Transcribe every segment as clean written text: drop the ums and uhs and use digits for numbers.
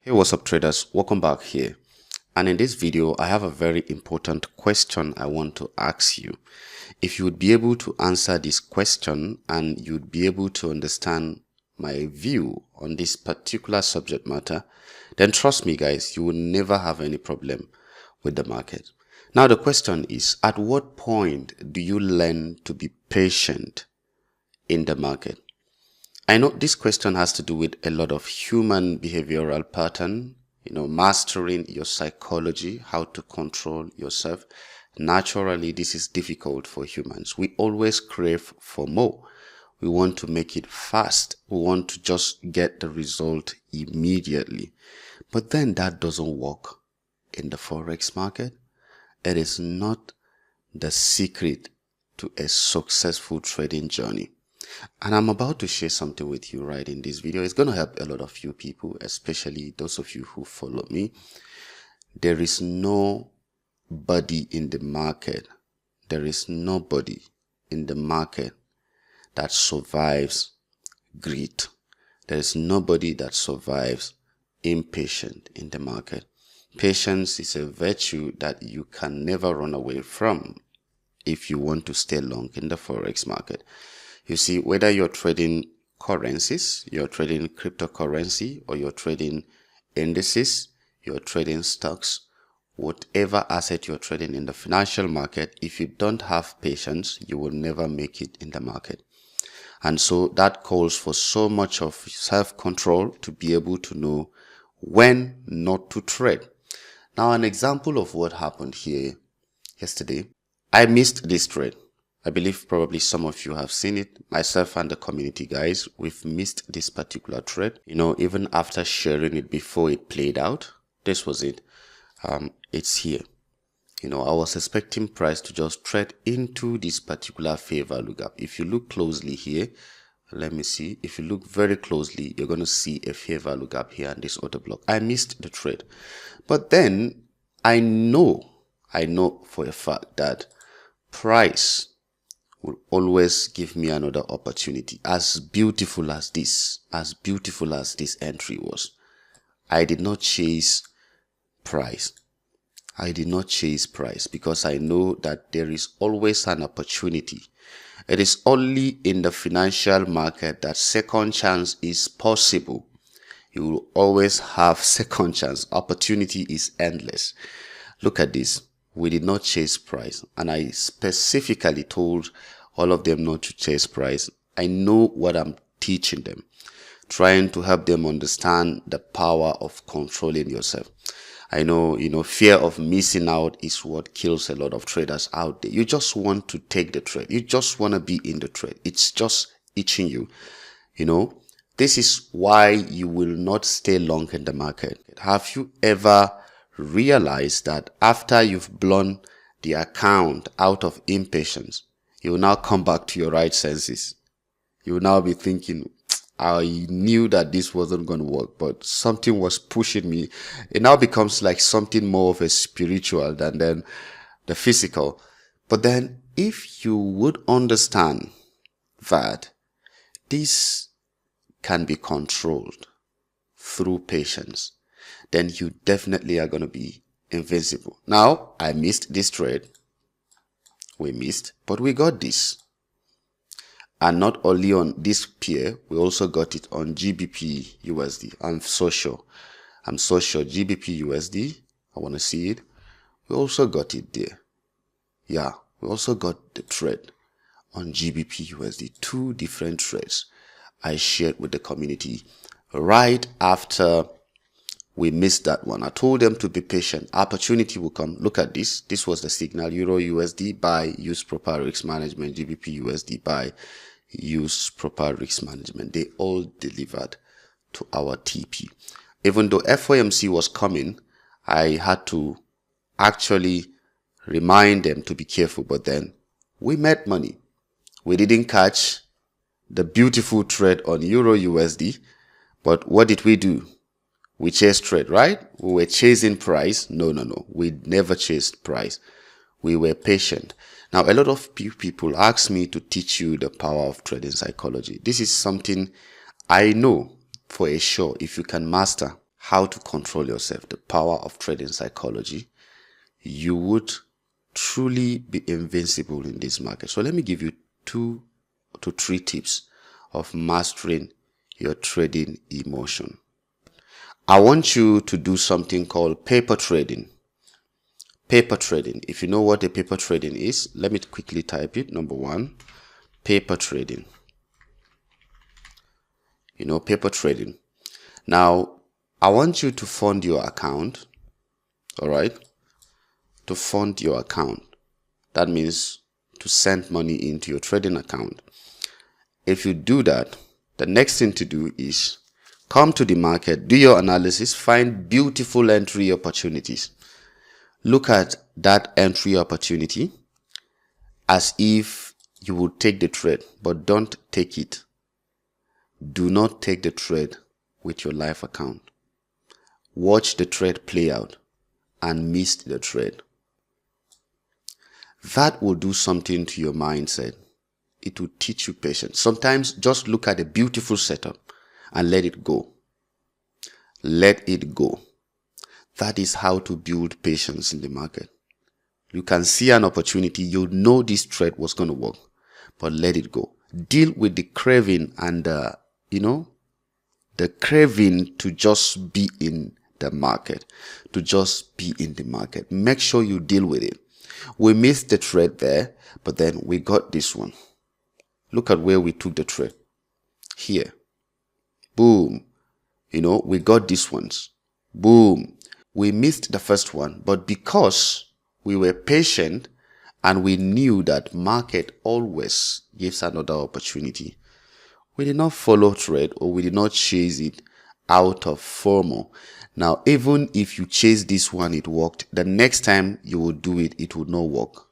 Hey, what's up traders, welcome back here. And in this video I have a very important question I want to ask you. If you would be able to answer this question and you'd be able to understand my view on this particular subject matter, then trust me guys, you will never have any problem with the market. Now the question is, at what point do you learn to be patient in the market? I know this question has to do with a lot of human behavioral pattern, mastering your psychology, how to control yourself. Naturally, this is difficult for humans. We always crave for more. We want to make it fast. We want to just get the result immediately. But then that doesn't work in the Forex market. It is not the secret to a successful trading journey. And I'm about to share something with you right in this video. It's going to help a lot of you people, especially those of you who follow me. There is nobody in the market. There is nobody in the market that survives greed. There is nobody that survives impatient in the market. Patience is a virtue that you can never run away from if you want to stay long in the Forex market. You see, whether you're trading currencies, you're trading cryptocurrency, or you're trading indices, you're trading stocks, whatever asset you're trading in the financial market, if you don't have patience, you will never make it in the market. And so that calls for so much of self-control to be able to know when not to trade. Now, an example of what happened here yesterday, I missed this trade. I believe probably some of you have seen it. Myself and the community guys, we've missed this particular trade. Even after sharing it before it played out, this was it. It's here. I was expecting price to just trade into this particular fair value gap. If you look closely here, let me see. If you look very closely, you're going to see a fair value gap here and this order block. I missed the trade. But then I know for a fact that price will always give me another opportunity. As beautiful as this entry was, I did not chase price. I did not chase price because I know that there is always an opportunity. It is only in the financial market that second chance is possible. You will always have second chance. Opportunity is endless. Look at this. We did not chase price, and I specifically told all of them not to chase price. I know what I'm teaching them, trying to help them understand the power of controlling yourself. I know, fear of missing out is what kills a lot of traders out there. You just want to take the trade. You just want to be in the trade. It's just itching you. This is why you will not stay long in the market. Have you ever realize that after you've blown the account out of impatience, you will now come back to your right senses? You will now be thinking, I knew that this wasn't going to work, but something was pushing me. It now becomes like something more of a spiritual than then the physical. But then if you would understand that this can be controlled through patience, then you definitely are going to be invincible. Now, I missed this trade. We missed, but we got this. And not only on this pair, we also got it on GBP USD. I'm so sure GBP USD. I want to see it. We also got it there. Yeah, we also got the trade on GBP USD. Two different trades I shared with the community right after we missed that one. I told them to be patient. Opportunity will come. Look at this. This was the signal. Euro USD buy, use proper risk management. GBP USD buy, use proper risk management. They all delivered to our TP. Even though FOMC was coming, I had to actually remind them to be careful. But then we made money. We didn't catch the beautiful trade on Euro USD. But what did we do? We chased trade, right? We were chasing price. No. We never chased price. We were patient. Now, a lot of people ask me to teach you the power of trading psychology. This is something I know for a sure. If you can master how to control yourself, the power of trading psychology, you would truly be invincible in this market. So let me give you 2 to 3 tips of mastering your trading emotion. I want you to do something called paper trading. Paper trading. If you know what a paper trading is, let me quickly type it. Number 1, paper trading. You know, paper trading. Now, I want you to fund your account. All right. To fund your account. That means to send money into your trading account. If you do that, the next thing to do is come to the market, do your analysis, find beautiful entry opportunities. Look at that entry opportunity as if you would take the trade, but don't take it. Do not take the trade with your live account. Watch the trade play out and miss the trade. That will do something to your mindset. It will teach you patience. Sometimes just look at a beautiful setup and let it go. Let it go. That is how to build patience in the market. You can see an opportunity, you know this trade was going to work, but let it go. Deal with the craving and the craving to just be in the market, to just be in the market. Make sure you deal with it. We missed the trade there, but then we got this one. Look at where we took the trade. Here. Boom. We got these ones. Boom. We missed the first one, but because we were patient and we knew that market always gives another opportunity, we did not follow trade or we did not chase it out of FOMO. Now, even if you chase this one, it worked. The next time you will do it, it will not work.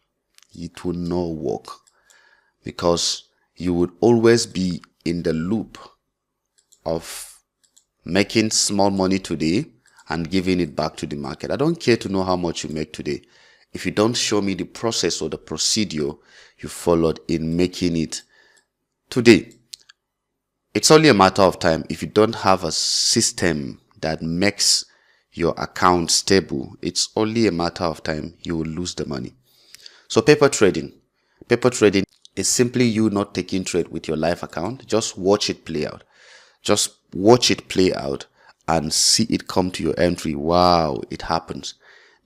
It will not work because you would always be in the loop of making small money today and giving it back to the market. I don't care to know how much you make today. If you don't show me the process or the procedure you followed in making it today, it's only a matter of time. If you don't have a system that makes your account stable, it's only a matter of time you will lose the money. So paper trading is simply you not taking trade with your live account. Just watch it play out. Just watch it play out and see it come to your entry. Wow, it happens.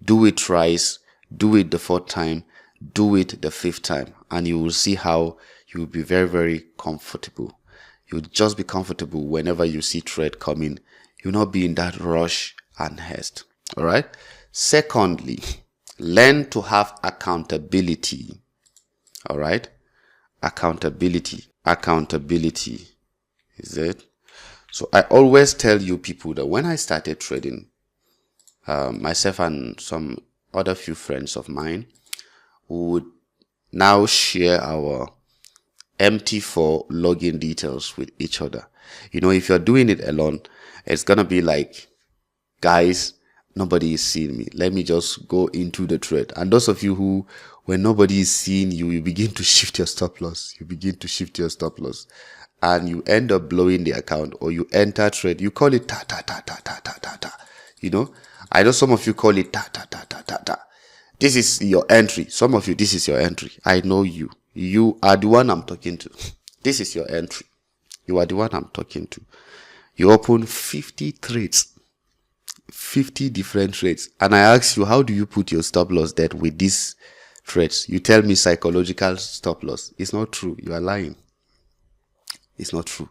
Do it twice, do it the 4th time, do it the 5th time, and you will see how you will be very, very comfortable. You'll just be comfortable whenever you see trade coming. You'll not be in that rush and haste. All right. Secondly, learn to have accountability. All right. Accountability is it. So I always tell you people that when I started trading, myself and some other few friends of mine would now share our MT4 login details with each other. If you're doing it alone, it's gonna be like, guys, nobody is seeing me. Let me just go into the trade. And those of you who, when nobody is seeing you, you begin to shift your stop loss. And you end up blowing the account, or you enter trade. You call it ta ta ta ta ta ta ta ta. I know some of you call it ta ta ta ta ta ta. This is your entry. Some of you, this is your entry. I know you. You are the one I'm talking to. This is your entry. You are the one I'm talking to. You open 50 trades, 50 different trades. And I ask you, how do you put your stop loss there with these trades? You tell me psychological stop loss. It's not true. You are lying. It's not true.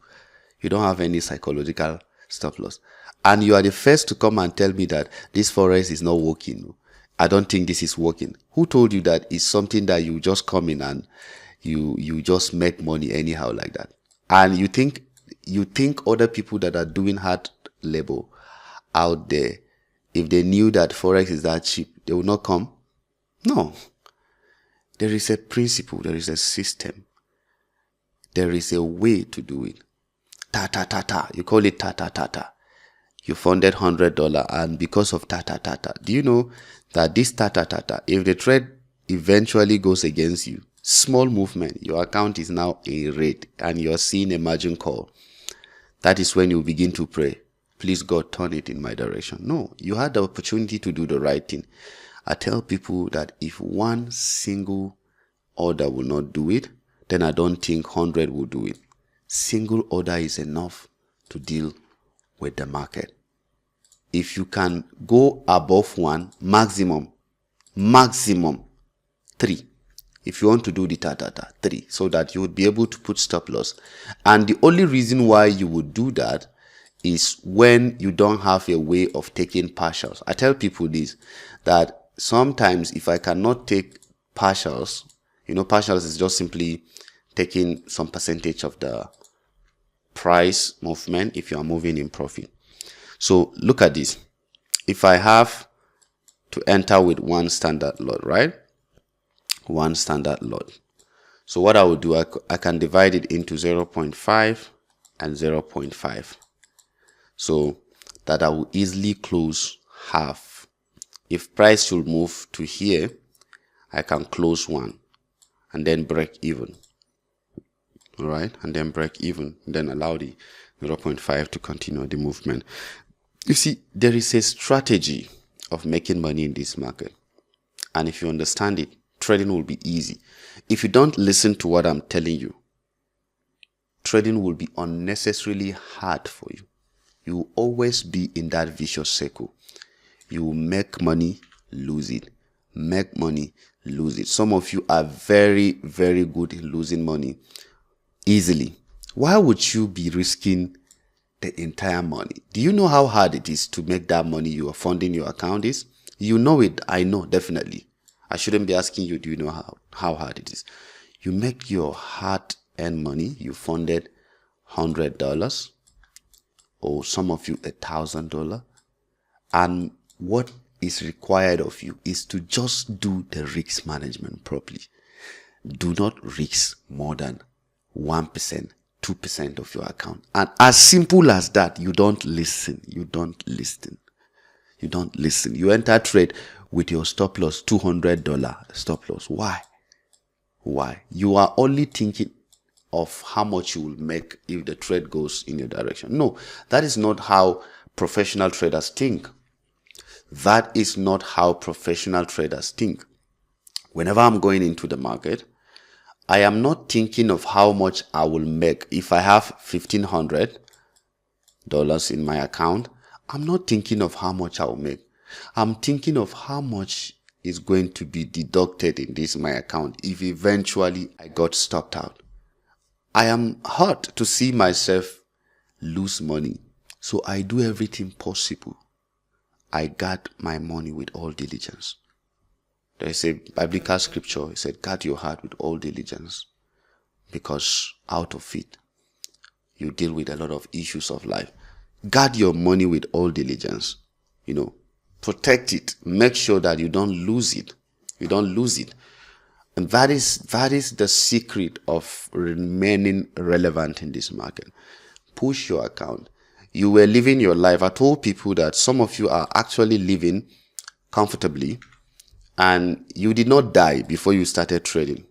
You don't have any psychological stop loss. And you are the first to come and tell me that this Forex is not working. I don't think this is working. Who told you that it's something that you just come in and you just make money anyhow like that? And you think other people that are doing hard labor out there, if they knew that Forex is that cheap, they would not come? No. There is a principle. There is a system. There is a way to do it. Ta ta ta ta. You call it ta ta ta ta. You funded $100, and because of ta ta ta ta, do you know that this ta ta ta ta, if the trade eventually goes against you, small movement, your account is now in red and you're seeing a margin call. That is when you begin to pray. please God, turn it in my direction. No, you had the opportunity to do the right thing. I tell people that if one single order will not do it, then I don't think 100 will do it. Single order is enough to deal with the market. If you can go above one, maximum 3. If you want to do the 3, so that you would be able to put stop loss. And the only reason why you would do that is when you don't have a way of taking partials. I tell people this, that sometimes if I cannot take partials, partials is just simply taking some percentage of the price movement if you are moving in profit. So look at this. If I have to enter with one standard lot, right? One standard lot. So what I will do, I can divide it into 0.5 and 0.5. So that I will easily close half. If price should move to here, I can close one and then break even. All right, and then break even, and then allow the 0.5 to continue the movement. You see, there is a strategy of making money in this market. And if you understand it, trading will be easy. If you don't listen to what I'm telling you, trading will be unnecessarily hard for you. You will always be in that vicious circle. You will make money, lose it. Make money, lose it. Some of you are very, very good in losing money easily. Why would you be risking the entire money? Do you know how hard it is to make that money you are funding your account is? You know it. I know, definitely. I shouldn't be asking you, do you know how hard it is? You make your hard-earned money, you funded $100, or some of you $1,000, and what is required of you is to just do the risk management properly. Do not risk more than 1%, 2% of your account. And as simple as that, you don't listen. You don't listen. You don't listen. You enter trade with your stop loss, $200 stop loss. Why? Why? You are only thinking of how much you will make if the trade goes in your direction. No, that is not how professional traders think. That is not how professional traders think. Whenever I'm going into the market, I am not thinking of how much I will make. If I have $1,500 in my account, I'm not thinking of how much I will make. I'm thinking of how much is going to be deducted in this my account if eventually I got stopped out. I am hurt to see myself lose money. So I do everything possible. I guard my money with all diligence. There is a biblical scripture. It said, guard your heart with all diligence, because out of it, you deal with a lot of issues of life. Guard your money with all diligence. Protect it. Make sure that you don't lose it. You don't lose it. And that is the secret of remaining relevant in this market. Push your account. You were living your life. I told people that some of you are actually living comfortably, and you did not die before you started trading.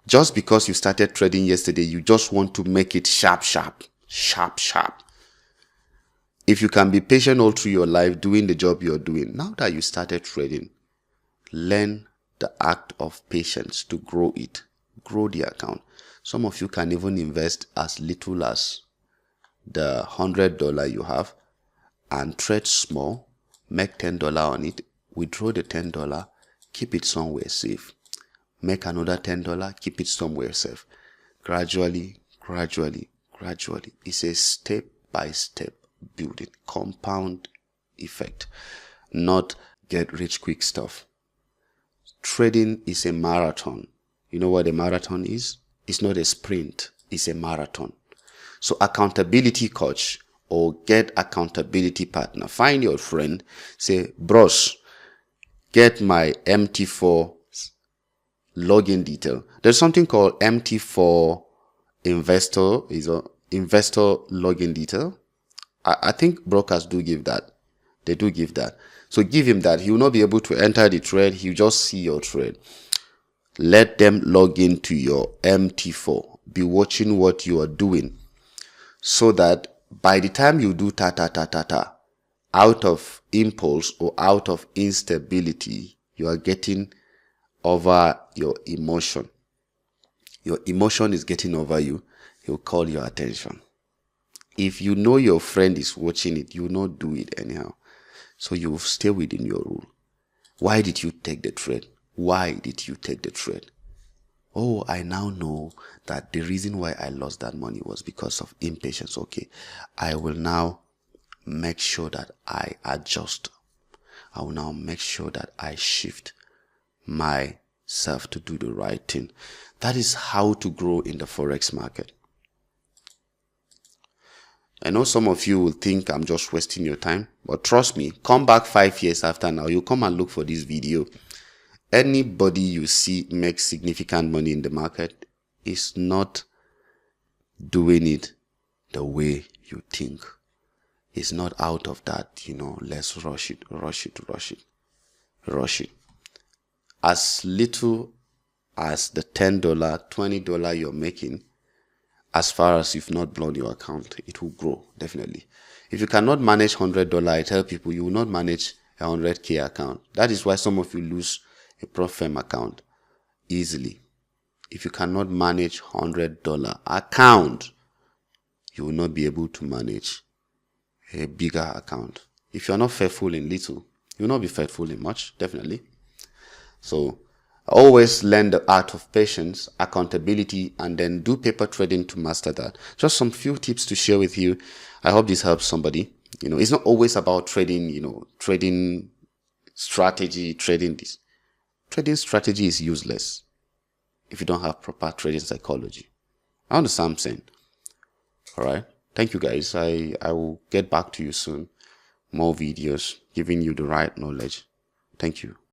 Just because you started trading yesterday, you just want to make it sharp. If you can be patient all through your life doing the job you're doing, now that you started trading, learn the act of patience to grow it. Grow the account. Some of you can even invest as little as the $100 you have and trade small, make $10 on it, withdraw the $10, keep it somewhere safe. Make another $10, keep it somewhere safe. Gradually. It's a step-by-step building. Compound effect. Not get rich quick stuff. Trading is a marathon. You know what a marathon is? It's not a sprint. It's a marathon. So accountability coach or get accountability partner. Find your friend. Say, bros, get my MT4 login detail. There's something called MT4 investor. Is a investor login detail. I think brokers do give that. They do give that. So give him that. He will not be able to enter the trade. He'll just see your trade. Let them log into your MT4. Be watching what you are doing, so that by the time you do ta, out of impulse or out of instability, you are getting over your emotion. Your emotion is getting over you. He'll call your attention. If you know your friend is watching it, you will not do it anyhow. So you will stay within your rule. Why did you take the trade? Why did you take the trade? Oh, I now know that the reason why I lost that money was because of impatience. Okay, I will now make sure that I adjust. I will now make sure that I shift myself to do the right thing. That is how to grow in the Forex market. I know some of you will think I'm just wasting your time, but trust me, come back 5 years after now, you come and look for this video. Anybody you see make significant money in the market is not doing it the way you think. It's not out of that, let's rush it. As little as the $10, $20 you're making, as far as you've not blown your account, it will grow, definitely. If you cannot manage $100, I tell people you will not manage a 100K account. That is why some of you lose a ProFirm account easily. If you cannot manage $100 account, you will not be able to manage a bigger account. If you're not faithful in little, you will not be faithful in much, definitely. So always learn the art of patience, accountability, and then do paper trading to master that. Just some few tips to share with you. I hope this helps somebody. It's not always about trading, trading strategy, trading this. Trading strategy is useless if you don't have proper trading psychology. I understand what I'm saying. All right. Thank you, guys. I will get back to you soon. More videos giving you the right knowledge. Thank you.